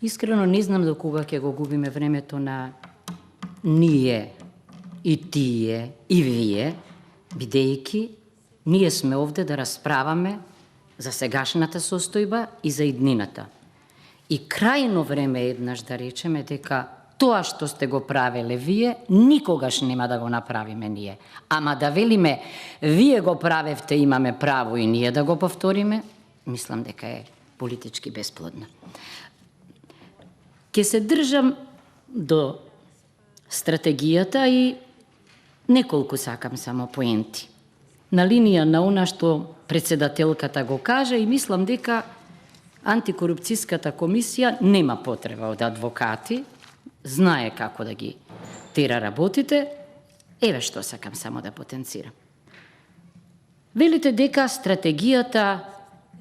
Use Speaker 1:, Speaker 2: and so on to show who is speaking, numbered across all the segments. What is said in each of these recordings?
Speaker 1: Искрено не знам до кога ќе го губиме времето на ние и тие и вие, бидејќи ние сме овде да расправаме за сегашната состојба и за иднината. И крајно време еднаш да речеме дека тоа што сте го правеле вие, никогаш нема да го направиме ние. Ама да велиме, вие го правевте, имаме право и ние да го повториме, мислам дека е политички бесплодно. Ке се држам до стратегијата и неколку сакам само поенти. На линија на она што председателката го кажа и мислам дека антикорупцијската комисија нема потреба од адвокати, знае како да ги тера работите, еве што сакам само да потенцирам. Велите дека стратегијата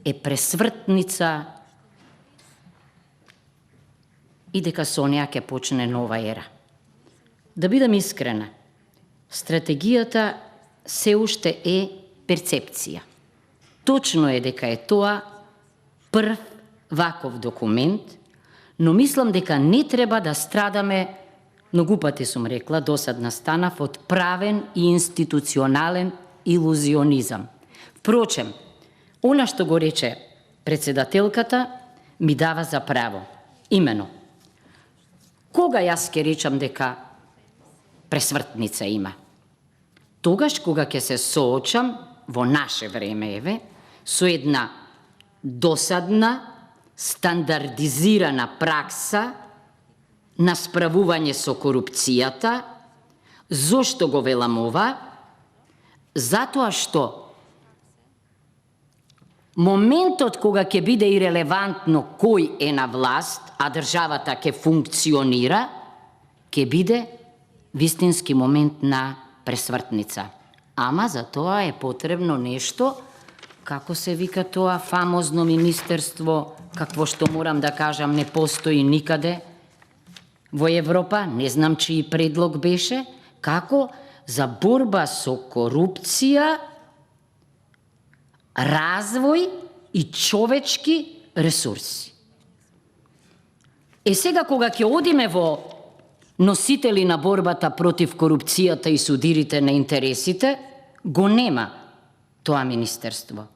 Speaker 1: е пресвртница и дека со неа ќе почне нова ера. Да бидам искрена, стратегијата се уште е перцепција. Точно е дека е тоа прв ваков документ, но мислам дека не треба да страдаме, многу пати сум рекла, досадна станав од правен и институционален илузионизам. Впрочем, она што го рече председателката ми дава за право. Имено, кога јас ке речам дека пресвртница има? Тогаш кога ќе се соочам во наше време, еве, со една досадна, стандардизирана пракса на справување со корупцијата. Зошто го велам ова? Затоа што моментот кога ќе биде ирелевантно кој е на власт, а државата ќе функционира, ќе биде вистински момент на пресвртница. Ама за тоа е потребно нешто, како се вика тоа фамозно министерство, какво што морам да кажам не постои никаде во Европа, не знам чиј предлог беше, како за борба со корупција, развој и човечки ресурси. Сега кога ќе одиме во носители на борбата против корупцијата и судирите на интересите, го нема тоа министерство.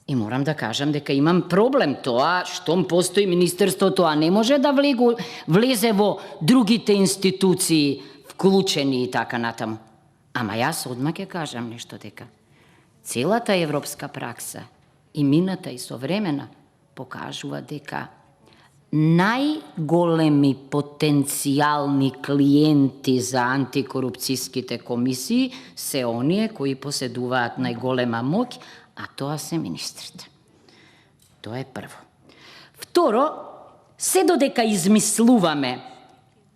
Speaker 1: И морам да кажам дека имам проблем тоа, штом постои министерство, тоа не може да влезе во другите институции, вклучени и така натаму. Ама јас одма ќе кажам нешто дека целата европска пракса, и мината и современа, покажува дека најголеми потенцијални клиенти за антикорупцијските комисии се оние кои поседуваат најголема моќ, а тоа се министрите. Тоа е прво. Второ, се додека измислуваме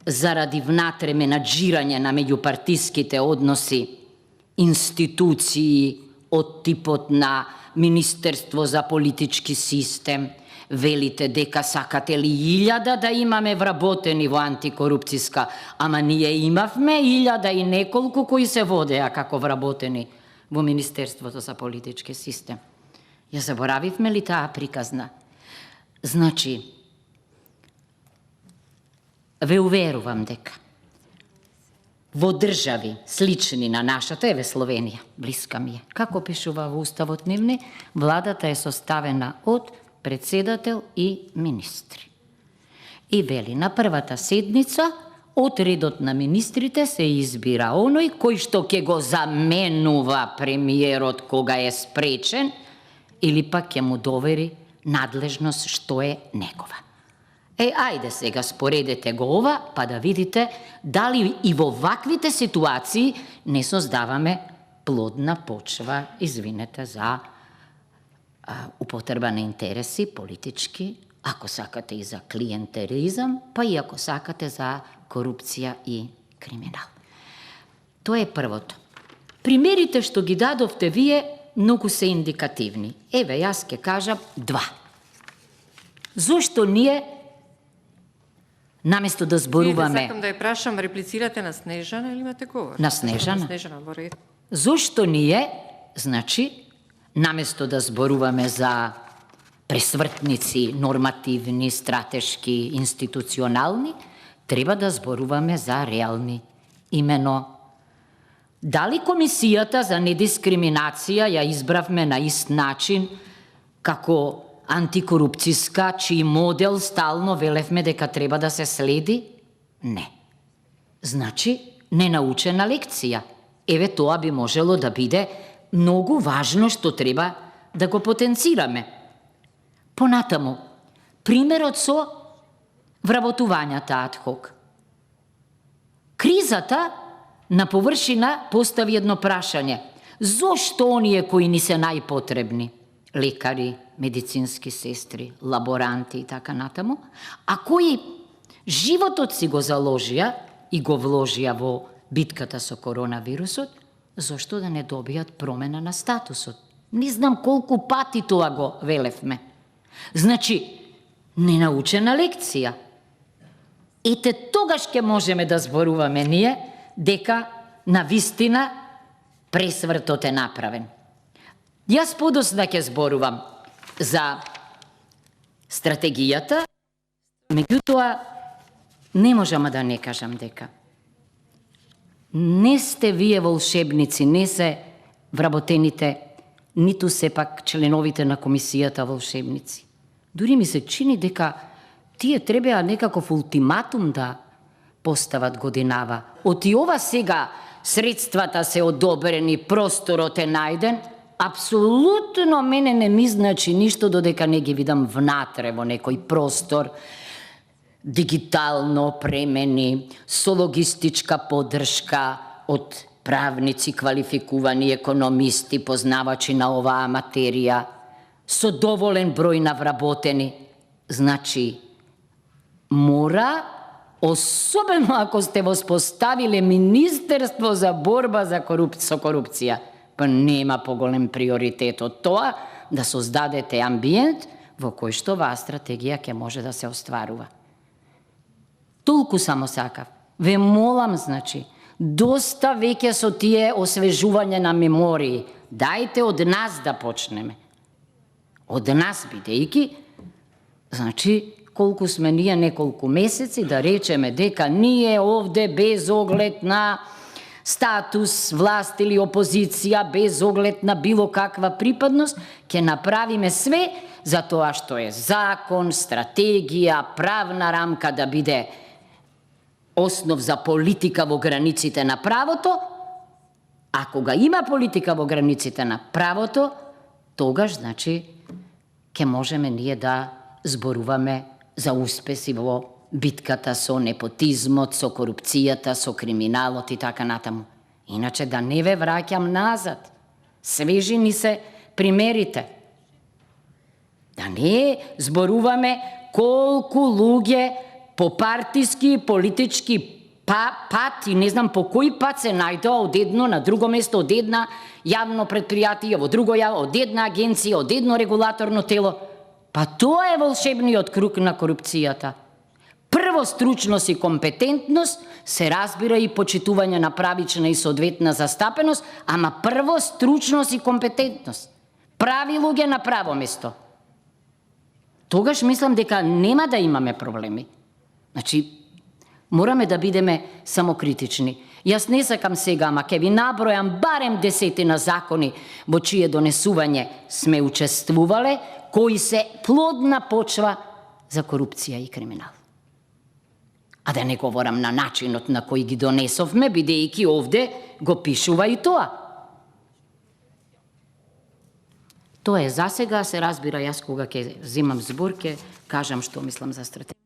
Speaker 1: заради внатре менаџирање на меѓупартиските односи институции од типот на Министерство за политички систем, велите дека сакате ли 1000 да имаме вработени во антикорупцијска, ама ние имавме 1000 и неколку кои се водеа како вработени во Министерството за политички систем. Ја заборавивме ли таа приказна? Значи, ве уверувам дека во држави слични на нашата, еве Словенија, блиска ми е, како пишува во уставот нивни, владата е составена од председател и министри. И вели, на првата седница од редот на министрите се избира оној кој што ќе го заменува премиерот кога е спречен или пак ќе му довери надлежност што е негова. Ајде сега споредете го ова, па да видите дали и во ваквите ситуации не создаваме плодна почва, извинете за употреба на интереси политички, ако сакате и за клиентеризам, па и ако сакате за корупција и криминал. Тоа е првото. Примерите што ги дадовте вие многу се индикативни. Еве, јас ќе кажам 2. Зошто ние наместо да зборуваме...
Speaker 2: Сакам да ја прашам, реплицирате на Снежана или имате говор?
Speaker 1: На Снежана.
Speaker 2: Во ред.
Speaker 1: Зошто ние, значи, наместо да зборуваме за пресвртници, нормативни, стратешки, институционални, треба да зборуваме за реални. Имено, дали Комисијата за недискриминација ја избравме на ист начин како антикорупцијска, чиј модел стално велевме дека треба да се следи? Не. Значи, ненаучена лекција. Еве тоа би можело да биде многу важно што треба да го потенцираме. Понатаму, примерот со вработувањата ад хок. Кризата на површина постави едно прашање. Зошто оние кои ни се најпотребни? Лекари, медицински сестри, лаборанти и така натаму, а кои животот си го заложија и го вложија во битката со коронавирусот, зошто да не добијат промена на статусот? Не знам колку пати тоа го велевме. Значи, ненаучена лекција. Ете тогаш ќе можеме да зборуваме ние дека на вистина пресвртот е направен. Јас подосна ќе зборувам за стратегијата, меѓутоа не можам да не кажам дека не сте вие волшебници, не се вработените, ниту сепак членовите на комисијата волшебници. Дури ми се чини дека тие требеа некаков ултиматум да постават годинава. Оти ова сега средствата се одобрени, просторот е најден, апсолутно мене не ми значи ништо додека не ги видам внатре во некој простор, дигитално опремени, со логистичка поддршка од правници, квалификувани економисти, познавачи на оваа материја, со доволен број на вработени. Значи, мора, особено ако сте воспоставиле Министерство за борба со корупција, па нема поголем приоритет од тоа да создадете амбиент во кој што оваа стратегија ќе може да се остварува. Толку само сакав. Ве молам, значи, доста веќе со тие освежување на мемории. Дајте од нас да почнеме. Од нас, бидејќи, значи, колку сме ние неколку месеци да речеме дека ние овде без оглед на статус, власт или опозиција, без оглед на било каква припадност, ќе направиме све за тоа што е закон, стратегија, правна рамка да биде основ за политика во границите на правото, а кога има политика во границите на правото, тогаш, значи, ќе можеме ние да зборуваме за успеси во битката со непотизмот, со корупцијата, со криминалот и така натаму. Иначе да не ве враќам назад. Свежи ни се примерите. Да не зборуваме колку луѓе по партиски и политички пат и не знам по кој пат се најдоа од едно на друго место, од една јавно предпријатие, во друго од една агенција, од едно регулаторно тело. Па тоа е волшебниот круг на корупцијата. Прво стручност и компетентност, се разбира и почитување на правична и соодветна застапеност, ама прво стручност и компетентност. Прави луѓе на право место. Тогаш мислам дека нема да имаме проблеми. Значи, мораме да бидеме самокритични. Јас не сакам сега, ама ќе ви набројам барем 10 закони во чие донесување сме учествувале, кои се плодна почва за корупција и криминал. А да не говорам на начинот на кој ги донесовме, бидејќи овде го пишува и тоа. Тоа е за сега, се разбира, јас кога ќе земам збор, ќе кажам што мислам за стратегија.